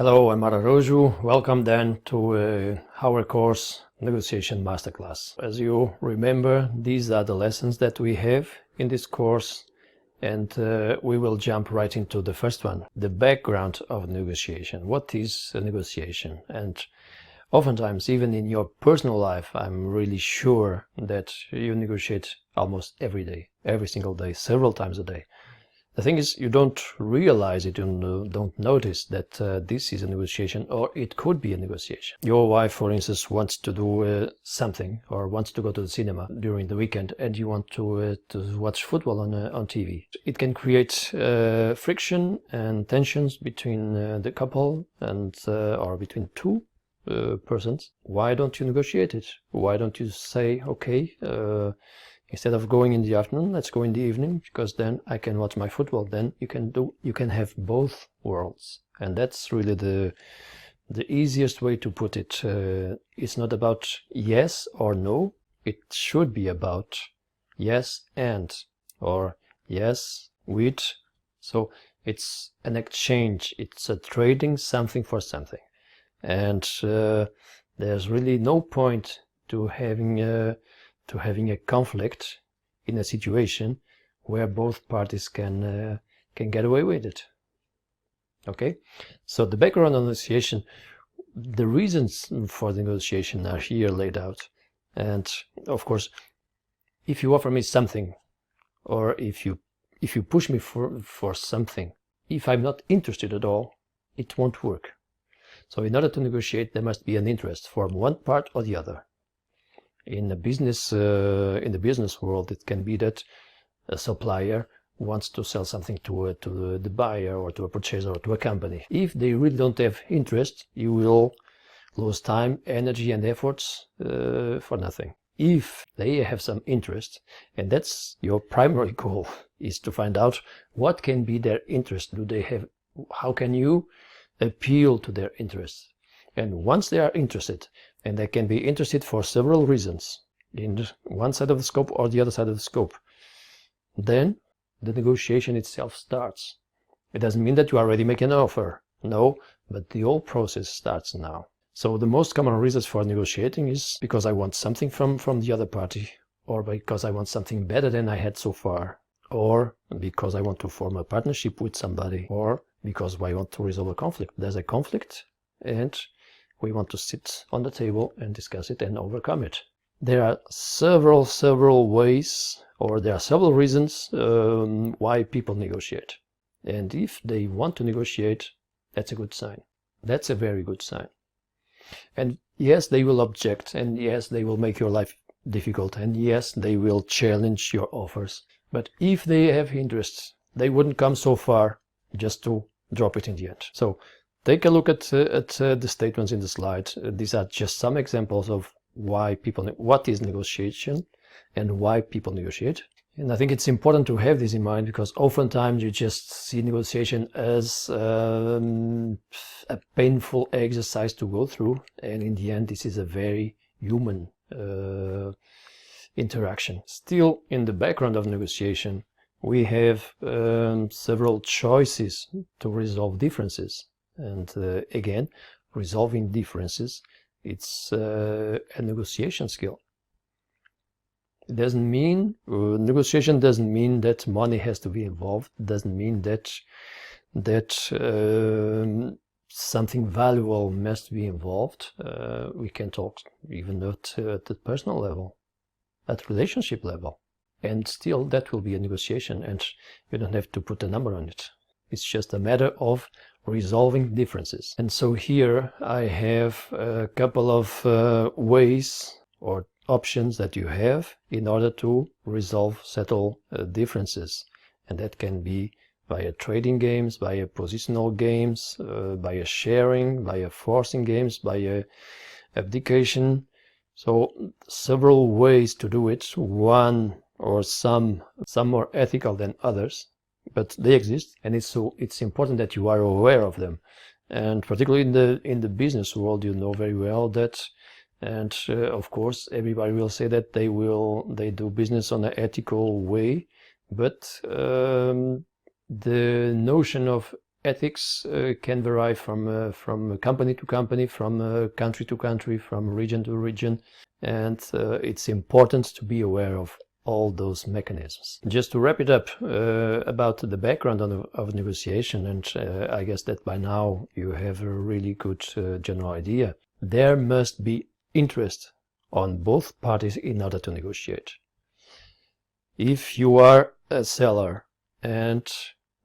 Hello, I'm Roju. Welcome then to our course Negotiation Masterclass. As you remember, these are the lessons that we have in this course, and we will jump right into the first one, the background of negotiation. What is a negotiation? And oftentimes, even in your personal life, I'm really sure that you negotiate almost every day, every single day, several times a day. The thing is, you don't realize it, you don't notice that this is a negotiation, or it could be a negotiation. Your wife, for instance, wants to do something, or wants to go to the cinema during the weekend, and you want to watch football on TV. It can create friction and tensions between the couple and or between two persons. Why don't you negotiate it? Why don't you say, okay, instead of going in the afternoon, let's go in the evening, because then I can watch my football. Then you can have both worlds, and that's really the easiest way to put it. It's not about yes or no. It should be about yes and, or yes with. So it's an exchange. It's a trading something for something, and there's really no point to having a conflict in a situation where both parties can get away with it. Okay, so the background of negotiation, the reasons for the negotiation are here laid out. And of course, if you offer me something, or if you push me for something, if I'm not interested at all, it won't work. So in order to negotiate, there must be an interest from one part or the other. In the business world, it can be that a supplier wants to sell something to the buyer, or to a purchaser, or to a company. If they really don't have interest, you will lose time, energy, and efforts for nothing. If they have some interest, and that's your primary goal, is to find out what can be their interest. Do they have? How can you appeal to their interests? And once they are interested, and they can be interested for several reasons, in one side of the scope or the other side of the scope, then the negotiation itself starts. It doesn't mean that you already make an offer. No, but the whole process starts now. So the most common reasons for negotiating is because I want something from the other party, or because I want something better than I had so far, or because I want to form a partnership with somebody, or because I want to resolve a conflict. There's a conflict, and we want to sit on the table and discuss it and overcome it. There are several ways, or there are several reasons why people negotiate. And if they want to negotiate, that's a good sign. That's a very good sign. And yes, they will object, and yes, they will make your life difficult, and yes, they will challenge your offers. But if they have interests, they wouldn't come so far just to drop it in the end. So take a look at the statements in the slide. These are just some examples of what is negotiation and why people negotiate. And I think it's important to have this in mind, because oftentimes you just see negotiation as a painful exercise to go through. And in the end, this is a very human interaction. Still, in the background of negotiation, we have several choices to resolve differences. And again, resolving differences, it's a negotiation skill. It doesn't mean, negotiation doesn't mean that money has to be involved. It doesn't mean that something valuable must be involved. We can talk even at the personal level, at relationship level. And still, that will be a negotiation, and you don't have to put a number on it. It's just a matter of resolving differences. And so here I have a couple of ways or options that you have in order to settle differences. And that can be via trading games, via positional games, via sharing, via forcing games, via abdication. So several ways to do it. One or some more ethical than others, but they exist, and it's important that you are aware of them. And particularly in the business world, you know very well that, and of course everybody will say that they do business on an ethical way, but the notion of ethics can vary from company to company, from country to country, from region to region, and it's important to be aware of all those mechanisms. Just to wrap it up about the background of negotiation, and I guess that by now you have a really good general idea. There must be interest on both parties in order to negotiate. If you are a seller and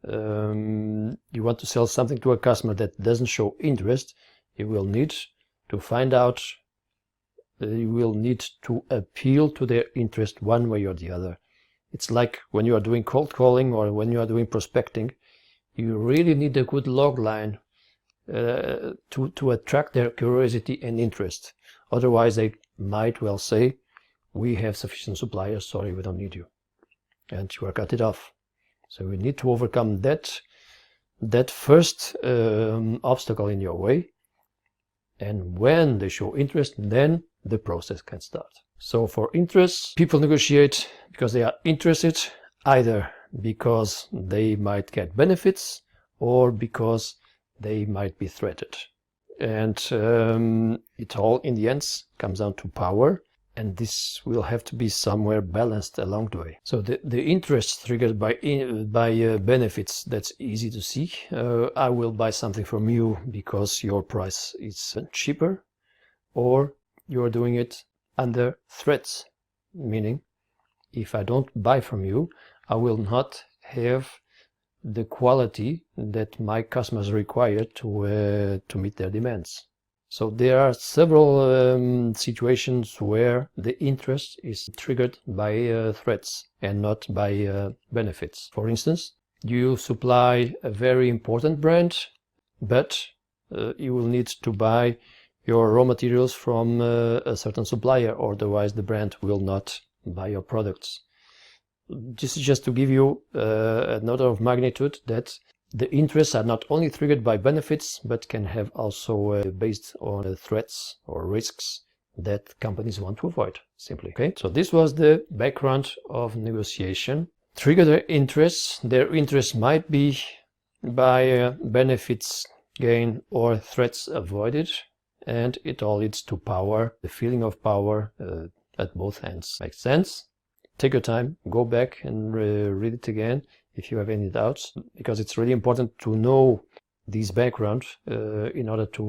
you want to sell something to a customer that doesn't show interest, you will need to find out, you will need to appeal to their interest one way or the other. It's like when you are doing cold calling or when you are doing prospecting, you really need a good log line to attract their curiosity and interest. Otherwise they might well say, we have sufficient suppliers, sorry, we don't need you, and you are cut it off. So we need to overcome that first obstacle in your way, and when they show interest, then the process can start. So for interest, people negotiate because they are interested, either because they might get benefits or because they might be threatened. And it all in the end comes down to power, and this will have to be somewhere balanced along the way. So the interest triggered by benefits, that's easy to see. I will buy something from you because your price is cheaper, or you're doing it under threats, meaning if I don't buy from you, I will not have the quality that my customers require to meet their demands. So there are several situations where the interest is triggered by threats and not by benefits. For instance, you supply a very important brand, but you will need to buy your raw materials from a certain supplier, otherwise the brand will not buy your products. This is just to give you an order of magnitude that the interests are not only triggered by benefits, but can have also based on threats or risks that companies want to avoid, simply. Okay, so this was the background of negotiation. Trigger their interests. Their interests might be by benefits gained or threats avoided, and it all leads to power, the feeling of power at both ends. Makes sense? Take your time, go back and read it again if you have any doubts, because it's really important to know this background in order to